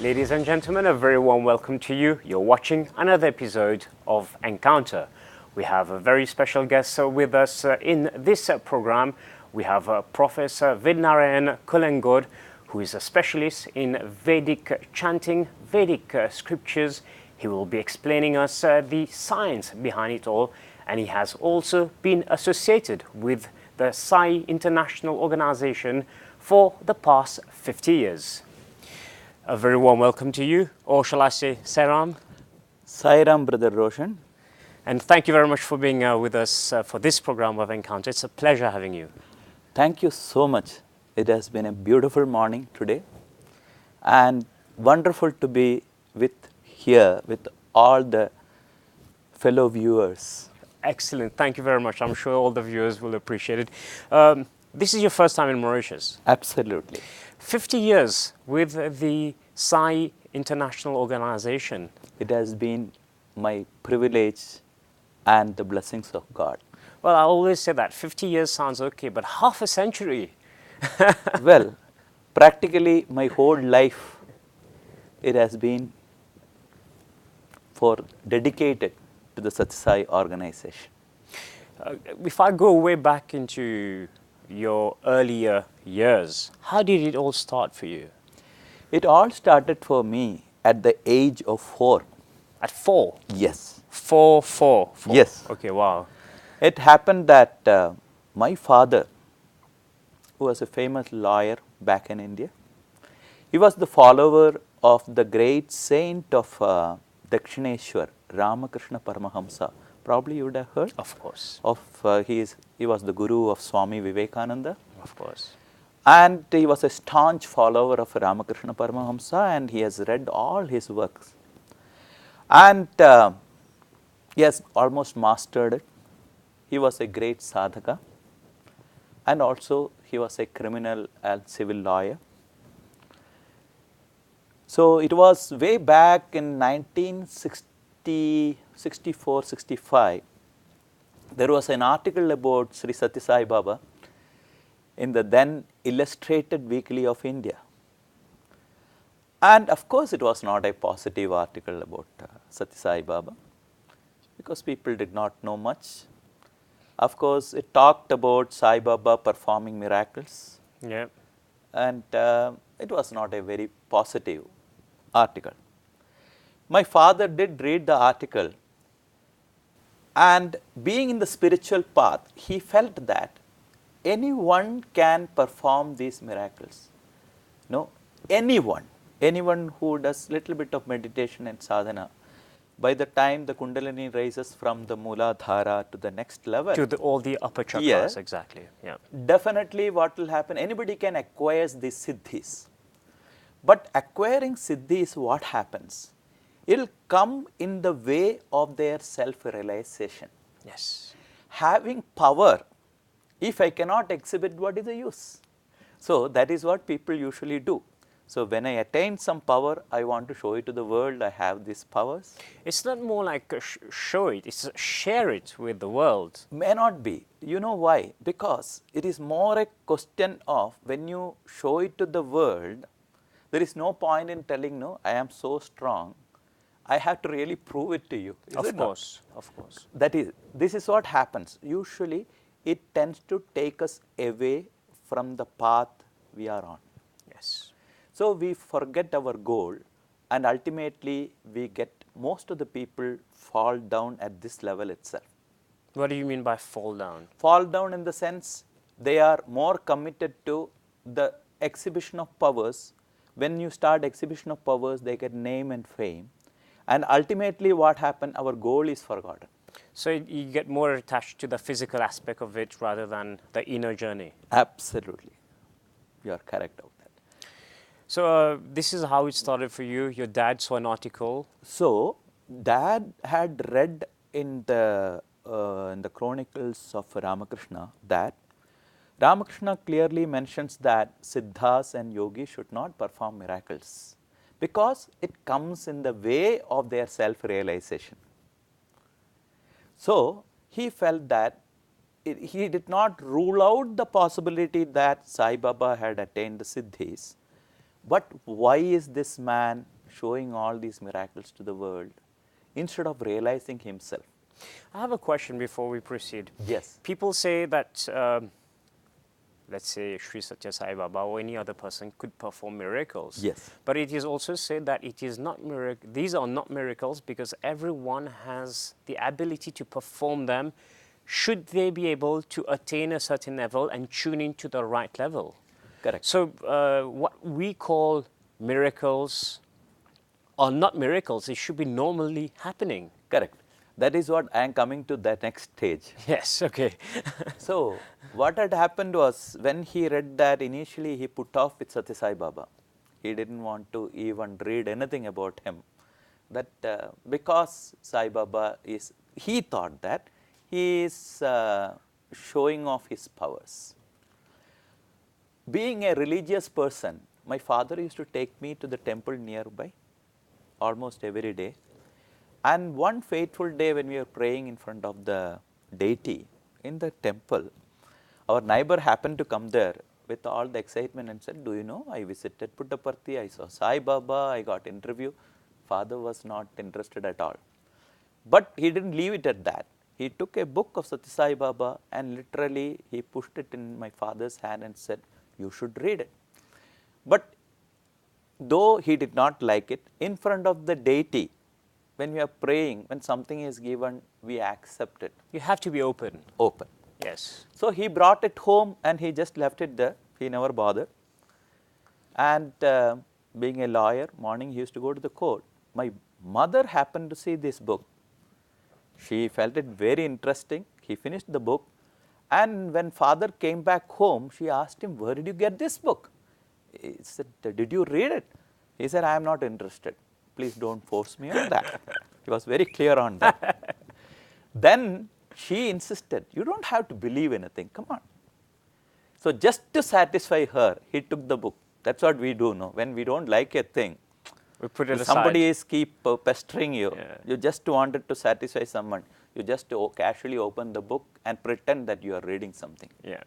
Ladies and gentlemen, a very warm welcome to you. You're watching another episode of Encounter. We have a very special guest with us in this program. We have Professor Vedanarayanan Kollengode, who is a specialist in Vedic chanting, Vedic scriptures. He will be explaining us the science behind it all, and he has also been associated with the Sai International Organization for the past 50 years. A very warm welcome to you, or shall I say Sairam? Sairam, Brother Roshan. And thank you very much for being with us for this program of Encounter. It's a pleasure having you. Thank you so much. It has been a beautiful morning today and wonderful to be here with all the fellow viewers. Excellent. Thank you very much. I'm sure all the viewers will appreciate it. This is your first time in Mauritius. Absolutely. 50 years with the Sai International Organization. It has been my privilege and the blessings of God. Well, I always say that 50 years sounds okay, but half a century. Well, practically my whole life, it has been dedicated to the Sathya Sai organization. If I go way back into your earlier years, how did it all start for you? It all started for me at the age of 4. At 4? Yes. 4. Yes. Okay, wow. It happened that my father, who was a famous lawyer back in India, he was the follower of the great saint of Dakshineshwar, Ramakrishna Paramahamsa. Probably you would have heard. Of course. He was the guru of Swami Vivekananda. Of course. And he was a staunch follower of Ramakrishna Paramahamsa, and he has read all his works. And he has almost mastered it. He was a great sadhaka, and also he was a criminal and civil lawyer. So it was way back in 1964-65. There was an article about Sri Sathya Sai Baba in the then Illustrated Weekly of India. And of course, it was not a positive article about Sathya Sai Baba, because people did not know much. Of course, it talked about Sai Baba performing miracles. Yeah. And it was not a very positive article. My father did read the article, and being in the spiritual path, he felt that anyone can perform these miracles. No, anyone who does little bit of meditation and sadhana, by the time the Kundalini rises from the Mooladhara to the next level. To all the upper chakras, yeah, exactly. Yeah. Definitely what will happen, anybody can acquire these siddhis. But acquiring siddhis, what happens? It will come in the way of their self-realization. Yes. Having power, if I cannot exhibit, what is the use? So that is what people usually do. So when I attain some power, I want to show it to the world, I have these powers. It's not more like show it, it's share it with the world. May not be. You know why? Because it is more a question of when you show it to the world, there is no point in telling, no, I am so strong. I have to really prove it to you. Of course, of course. This is what happens. Usually, it tends to take us away from the path we are on. Yes. So we forget our goal, and ultimately most of the people fall down at this level itself. What do you mean by fall down? Fall down in the sense they are more committed to the exhibition of powers. When you start exhibition of powers, they get name and fame. And ultimately what happened, our goal is forgotten. So you get more attached to the physical aspect of it rather than the inner journey. Absolutely. You are correct about that. So this is how it started for you. Your dad saw an article. So Dad had read in the chronicles of Ramakrishna that Ramakrishna clearly mentions that siddhas and yogis should not perform miracles, because it comes in the way of their self-realization. So he felt that he did not rule out the possibility that Sai Baba had attained the siddhis, but why is this man showing all these miracles to the world instead of realizing himself. I have a question before we proceed. Yes. People say that, let's say, Sri Sathya Sai Baba or any other person could perform miracles. Yes. But it is also said that it is not these are not miracles because everyone has the ability to perform them should they be able to attain a certain level and tune into the right level. Correct. So what we call miracles are not miracles. It should be normally happening. Correct. That is what I am coming to the next stage. Yes, okay. So, what had happened was, when he read that, initially he put off with Sathya Sai Baba. He didn't want to even read anything about him. That because Sai Baba is, he thought that he is showing off his powers. Being a religious person, my father used to take me to the temple nearby almost every day. And one fateful day when we were praying in front of the deity in the temple, our neighbor happened to come there with all the excitement and said, "Do you know, I visited Puttaparthi, I saw Sai Baba, I got interview." Father was not interested at all. But he didn't leave it at that. He took a book of Sathya Sai Baba and literally he pushed it in my father's hand and said, "You should read it." But though he did not like it, in front of the deity, when we are praying, when something is given, we accept it. You have to be open. Open. Yes. So he brought it home and he just left it there. He never bothered. And being a lawyer, morning he used to go to the court. My mother happened to see this book. She felt it very interesting. He finished the book. And when father came back home, she asked him, "Where did you get this book?" He said, "Did you read it?" He said, "I am not interested. Please don't force me on that." He was very clear on that. Then she insisted, "You don't have to believe anything, come on." So just to satisfy her, he took the book. That's what we do now. When we don't like a thing, We put it aside. somebody is keep pestering you, Yeah. you just wanted to satisfy someone, you just casually open the book and pretend that you are reading something. Yeah.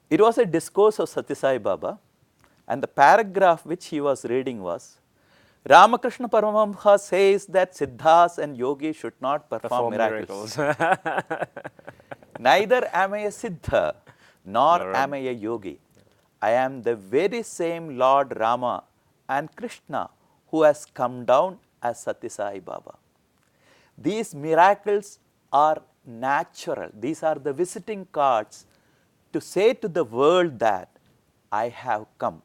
It was a discourse of Sathya Sai Baba, and the paragraph which he was reading was, Ramakrishna Paramahamsa says that Siddhas and yogis should not perform miracles. Neither am I a Siddha, nor am I a yogi. I am the very same Lord Rama and Krishna who has come down as Sathya Sai Baba. These miracles are natural. These are the visiting cards to say to the world that I have come.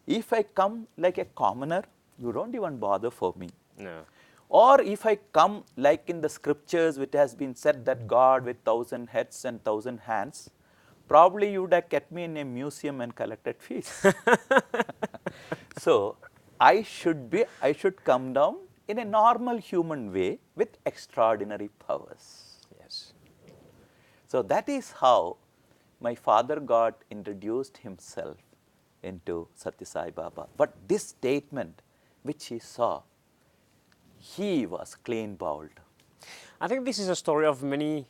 If I come like a commoner, you don't even bother for me. No. Or if I come like in the scriptures which has been said that God with 1,000 heads and 1,000 hands, probably you would have kept me in a museum and collected fees. So I should come down in a normal human way with extraordinary powers. Yes. So that is how my father got introduced himself into Sathya Sai Baba. But this statement which he saw, he was clean bowled. I think this is a story of many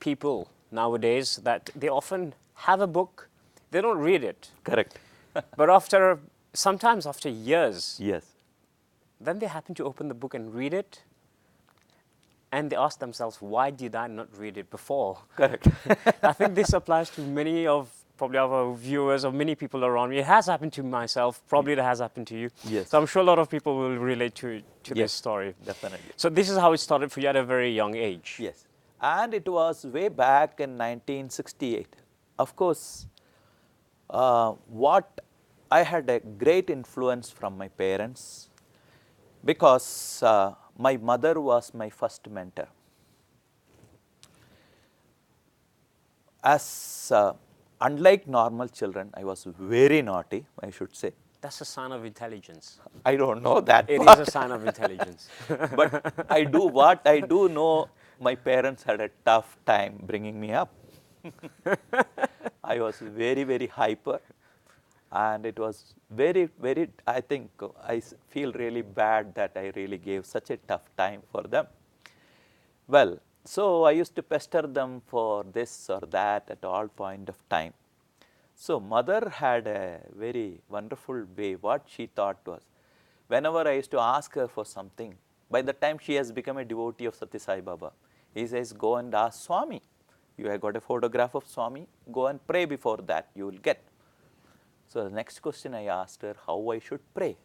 people nowadays that they often have a book, they don't read it. Correct. But sometimes after years, Yes. then they happen to open the book and read it. And they ask themselves, why did I not read it before? Correct. I think this applies to many of probably our viewers or many people around me. It has happened to myself. Probably it has happened to you. Yes. So I'm sure a lot of people will relate to Yes, this story. definitely. So this is how it started for you at a very young age. Yes. And it was way back in 1968. Of course, what I had a great influence from my parents because my mother was my first mentor. As unlike normal children, I was very naughty, I should say. That's a sign of intelligence. I don't know that It part. is a sign of intelligence. But I do know my parents had a tough time bringing me up. I was very, very hyper. And it was very, very, I think, I feel really bad that I really gave such a tough time for them. Well, so I used to pester them for this or that at all point of time. So mother had a very wonderful way. What she thought was, whenever I used to ask her for something, by the time she has become a devotee of Satya Sai Baba, he says, go and ask Swami. You have got a photograph of Swami, go and pray before that, you will get. So the next question I asked her, how I should pray.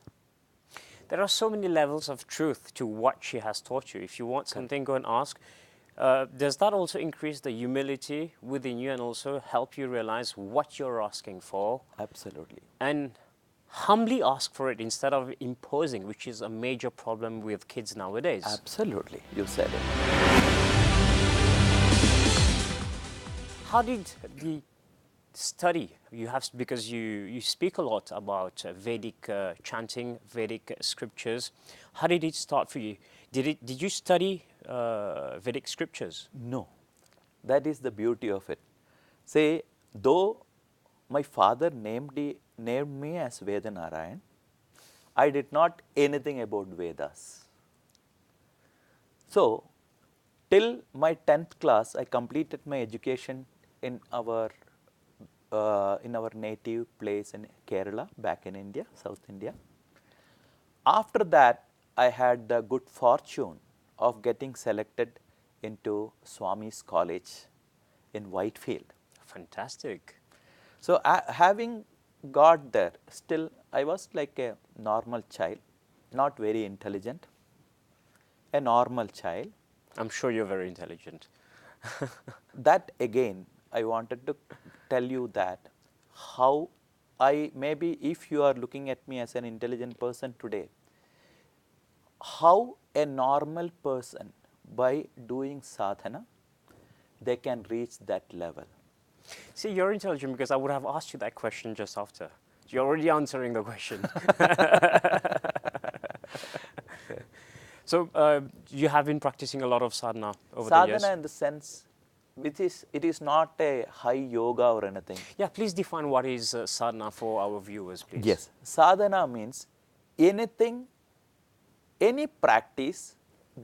There are so many levels of truth to what she has taught you. If you want something, go and ask. Does that also increase the humility within you and also help you realize what you're asking for? Absolutely. And humbly ask for it instead of imposing, which is a major problem with kids nowadays. Absolutely, you said it. How did the study you have, because you speak a lot about Vedic chanting, Vedic scriptures, how did it start for you? Did you study Vedic scriptures? No, that is the beauty of it. Say, though my father named me as Vedanarayan, I did not anything about Vedas. So, till my 10th class, I completed my education in our native place in Kerala, back in India, South India. After that, I had the good fortune of getting selected into Swami's college in Whitefield. Fantastic. So, having got there, still I was like a normal child, not very intelligent, a normal child. I'm sure you're very intelligent. That again, I wanted to tell you that how maybe if you are looking at me as an intelligent person today, how a normal person by doing sadhana, they can reach that level. See, you're intelligent because I would have asked you that question just after. You're already answering the question. So you have been practicing a lot of sadhana over the years? Sadhana in the sense, it is not a high yoga or anything. Yeah, please define what is sadhana for our viewers, please. Yes, sadhana means anything, any practice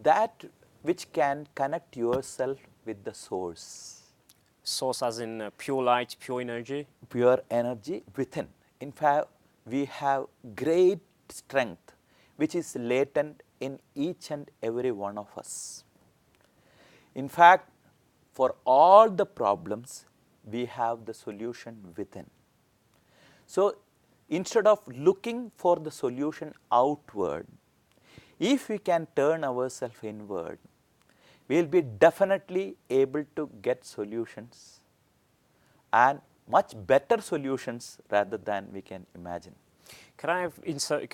that which can connect yourself with the source. Source as in pure light, pure energy? Pure energy within. In fact, we have great strength which is latent in each and every one of us. In fact, for all the problems, we have the solution within. So, instead of looking for the solution outward, if we can turn ourselves inward, we will be definitely able to get solutions, and much better solutions rather than we can imagine. Can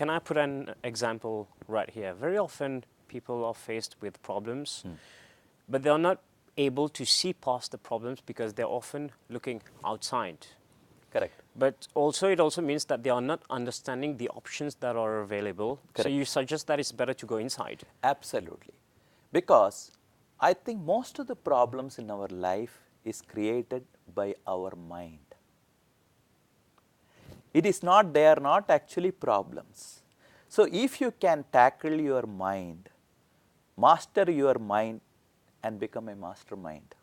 I put an example right here? Very often people are faced with problems, but they are not able to see past the problems because they're often looking outside. Correct. But also it also means that they are not understanding the options that are available. Correct. So you suggest that it's better to go inside. Absolutely. Because I think most of the problems in our life is created by our mind. It is not, they are not actually problems. So if you can tackle your mind, master your mind and become a mastermind.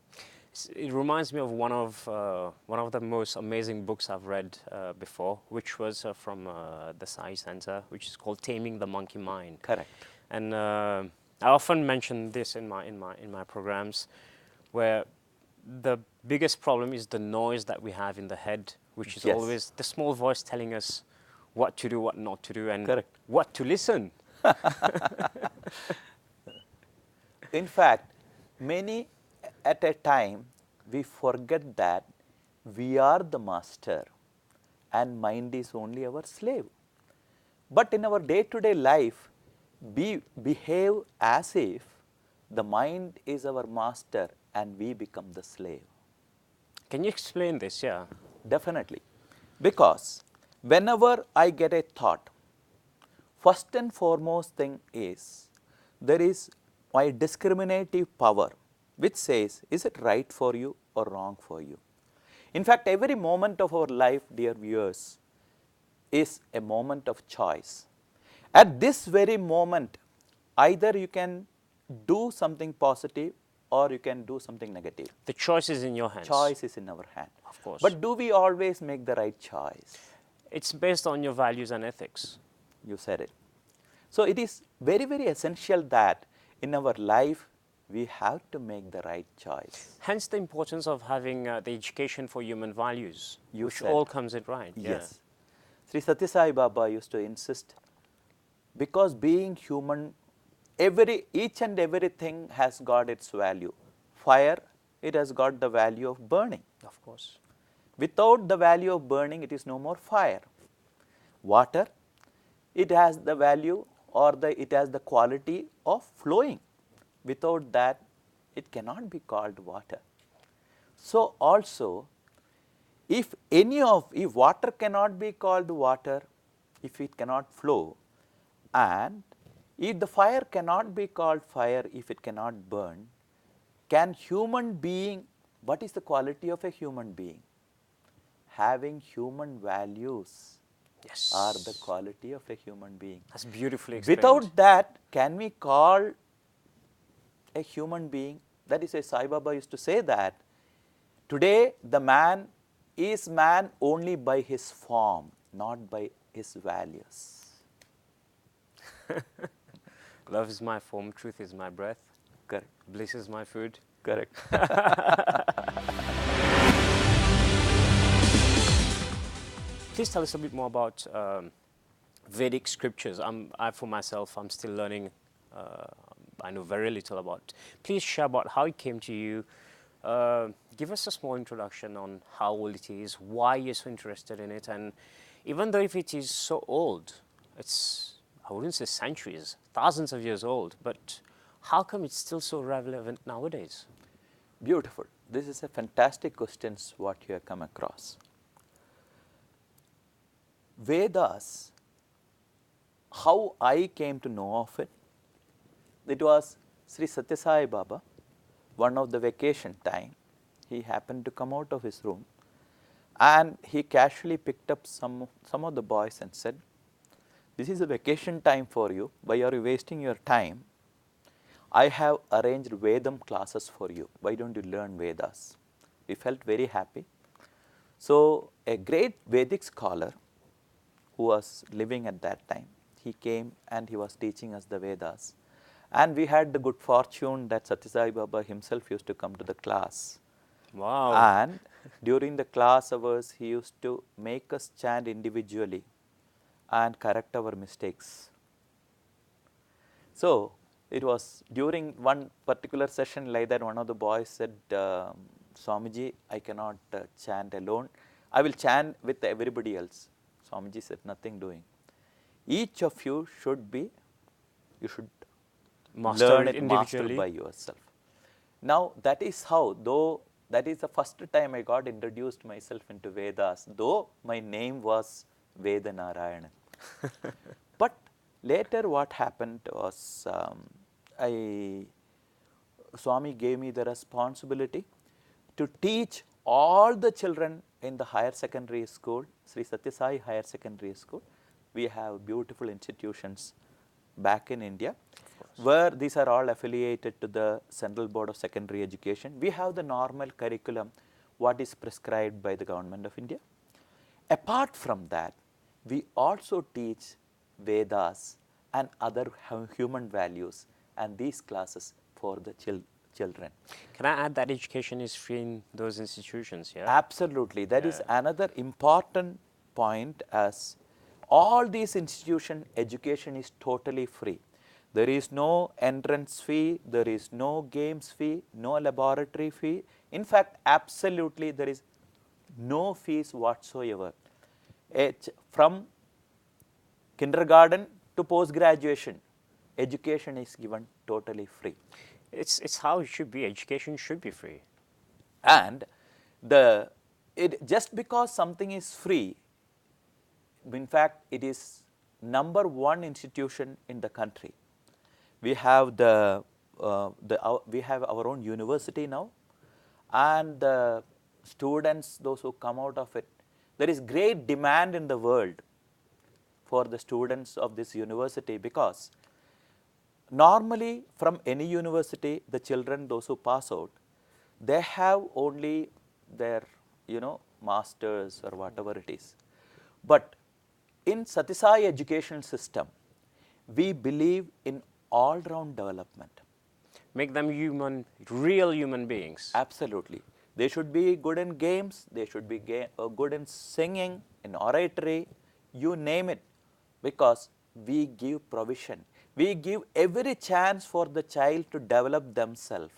It reminds me of one of the most amazing books I've read before, which was from the Sai Center, which is called Taming the Monkey Mind. Correct. And I often mention this in my programs, where the biggest problem is the noise that we have in the head, which is Yes. always the small voice telling us what to do, what not to do, and Correct. what to listen. In fact, many at a time we forget that we are the master and mind is only our slave. But in our day-to-day life, we behave as if the mind is our master and we become the slave. Can you explain this? Yeah. Definitely. Because whenever I get a thought, first and foremost thing is, there is my discriminative power which says, is it right for you or wrong for you? In fact, every moment of our life, dear viewers, is a moment of choice. At this very moment, either you can do something positive or you can do something negative. The choice is in your hands. Choice is in our hand. Of course. But do we always make the right choice? It's based on your values and ethics. You said it. So, it is very, very essential that in our life we have to make the right choice. Hence the importance of having the education for human values, You which said. all comes in right. Yes. Sri Sathya Sai Baba used to insist, because being human, each and everything has got its value. Fire, it has got the value of burning. Yeah, of course. Without the value of burning, it is no more fire. Water, it has the value or it has the quality of flowing. Without that, it cannot be called water. So also, if water cannot be called water, if it cannot flow, and if the fire cannot be called fire if it cannot burn, can human being, what is the quality of a human being? Having human values Yes. are the quality of a human being. That's beautifully explained. Without that, can we call a human being? That is why Sai Baba used to say that today the man is man only by his form, not by his values. Love is my form, truth is my breath. Correct. Bliss is my food. Correct. Please tell us a bit more about Vedic scriptures. I, for myself, I'm still learning. I know very little about. Please share about how it came to you. Give us a small introduction on how old it is, why you're so interested in it, and even though if it is so old, it's, I wouldn't say centuries, thousands of years old, but how come it's still so relevant nowadays? Beautiful. This is a fantastic question what you have come across. Vedas, how I came to know of it, it was Sri Sathya Sai Baba, one of the vacation time. He happened to come out of his room and he casually picked up some of the boys and said, "This is a vacation time for you. Why are you wasting your time? I have arranged Vedam classes for you. Why don't you learn Vedas?" We felt very happy. So, a great Vedic scholar who was living at that time, he came and he was teaching us the Vedas. And we had the good fortune that Sathya Sai Baba himself used to come to the class. Wow. And during the class hours, he used to make us chant individually and correct our mistakes. So, it was during one particular session like that, one of the boys said, "Swamiji, I cannot chant alone. I will chant with everybody else." Swamiji said, "Nothing doing. Each of you should learn it, master by yourself." Now, that is how, though that is the first time I got introduced myself into Vedas, though my name was Vedanarayanan. But later what happened was, Swami gave me the responsibility to teach all the children in the higher secondary school, Sri Sathya Sai Higher Secondary School. We have beautiful institutions back in India, where these are all affiliated to the Central Board of Secondary Education. We have the normal curriculum, what is prescribed by the Government of India. Apart from that, we also teach Vedas and other human values, and these classes for the children. Can I add that education is free in those institutions? Yeah. Absolutely. That is another important point, as all these institutions, education is totally free. There is no entrance fee, there is no games fee, no laboratory fee. In fact, absolutely there is no fees whatsoever. From kindergarten to post-graduation, education is given totally free. It's how it should be. Education should be free. And just because something is free, in fact, it is #1 institution in the country. We have we have our own university now, and the students, those who come out of it, there is great demand in the world for the students of this university, because normally from any university, the children, those who pass out, they have only their masters or whatever it is. But in Sathya Sai education system, we believe in all-round development. Make them human, real human beings. Absolutely. They should be good in games, they should be good in singing, in oratory, you name it, because we give provision. We give every chance for the child to develop themselves.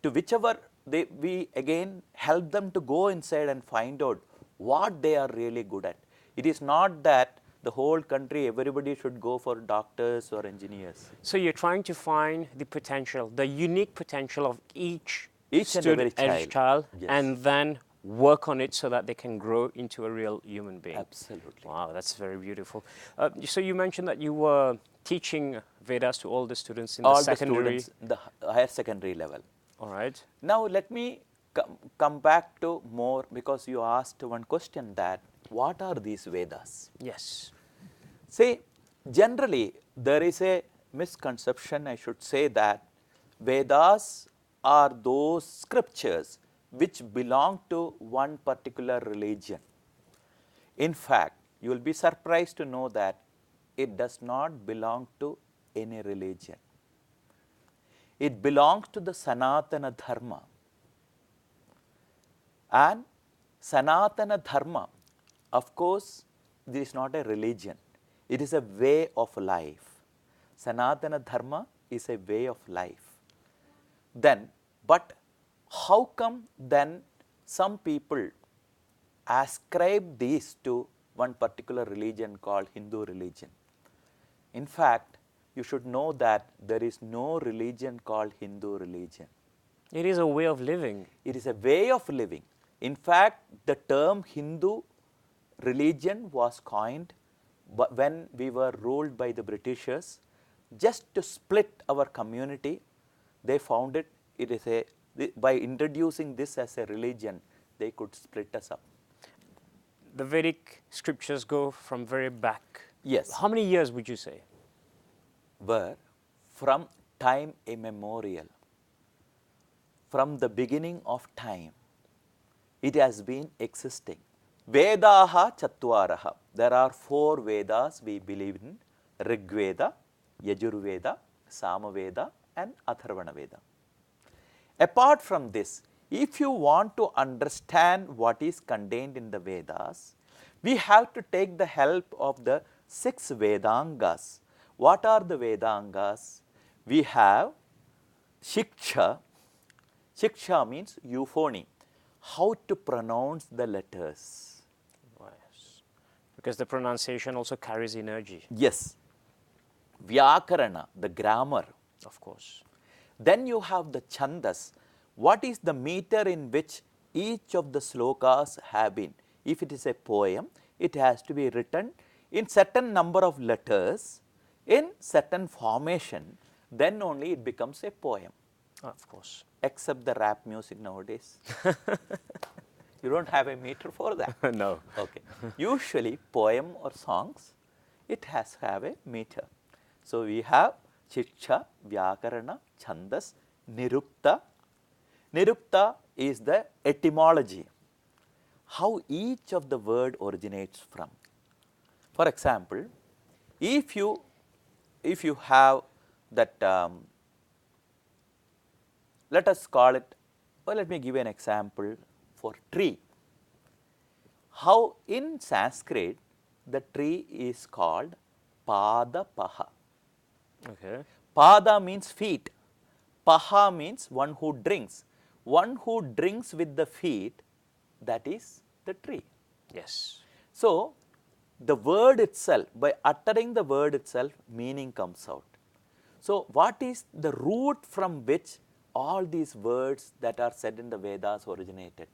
To whichever we again help them to go inside and find out what they are really good at. It is not that the whole country, everybody should go for doctors or engineers. So you're trying to find the potential, the unique potential of each And every child. Yes. And then work on it so that they can grow into a real human being. Absolutely. Wow, that's very beautiful. So you mentioned that you were teaching Vedas to all the students in the secondary. The students, the higher secondary level. All right. Now let me come back to more, because you asked one question, that what are these Vedas? Yes. See, generally there is a misconception, I should say, that Vedas are those scriptures which belong to one particular religion. In fact, you will be surprised to know that it does not belong to any religion. It belongs to the Sanatana Dharma. And Sanatana Dharma, of course, this is not a religion. It is a way of life. Sanatana Dharma is a way of life. Then, but how come then some people ascribe these to one particular religion called Hindu religion? In fact, you should know that there is no religion called Hindu religion. It is a way of living. It is a way of living. In fact, the term Hindu religion was coined when we were ruled by the Britishers, just to split our community. They found it is a, by introducing this as a religion, they could split us up. The Vedic scriptures go from very back. Yes. How many years would you say? Were from time immemorial, from the beginning of time, it has been existing. Vedaha Chatvaraha. There are 4 Vedas we believe in: Rig Veda, Yajurveda, Samaveda, and Atharvana Veda. Apart from this, if you want to understand what is contained in the Vedas, we have to take the help of the 6 Vedangas. What are the Vedangas? We have Shiksha. Shiksha means euphony, how to pronounce the letters. Yes. Because the pronunciation also carries energy. Yes. Vyakarana, the grammar. Of course. Then you have the Chandas. What is the meter in which each of the slokas have been? If it is a poem, it has to be written in certain number of letters, in certain formation, then only it becomes a poem. Of course. Except the rap music nowadays. You don't have a meter for that. No. Okay. Usually poem or songs, it has to have a meter. So we have Shiksha, Vyakarana, Chandas, Nirukta. Nirukta is the etymology, how each of the word originates from. For example, if you have that, let us call it, well, let me give an example for tree. How in Sanskrit the tree is called Padapaha. Okay. Pada means feet. Paha means one who drinks. One who drinks with the feet, that is the tree. Yes. So, the word itself, by uttering the word itself, meaning comes out. So, what is the root from which all these words that are said in the Vedas originated?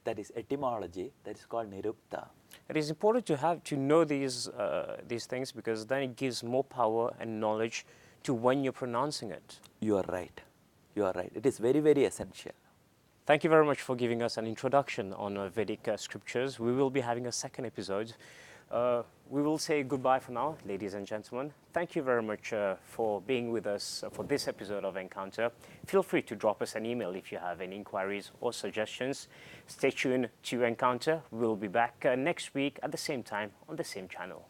That is etymology, that is called Nirukta. It is important to know these things, because then it gives more power and knowledge to when you're pronouncing it. You are right. You are right. It is very, very essential. Thank you very much for giving us an introduction on Vedic scriptures. We will be having a second episode. We will say goodbye for now, ladies and gentlemen. Thank you very much for being with us for this episode of Encounter. Feel free to drop us an email if you have any inquiries or suggestions. Stay tuned to Encounter. We'll be back next week at the same time on the same channel.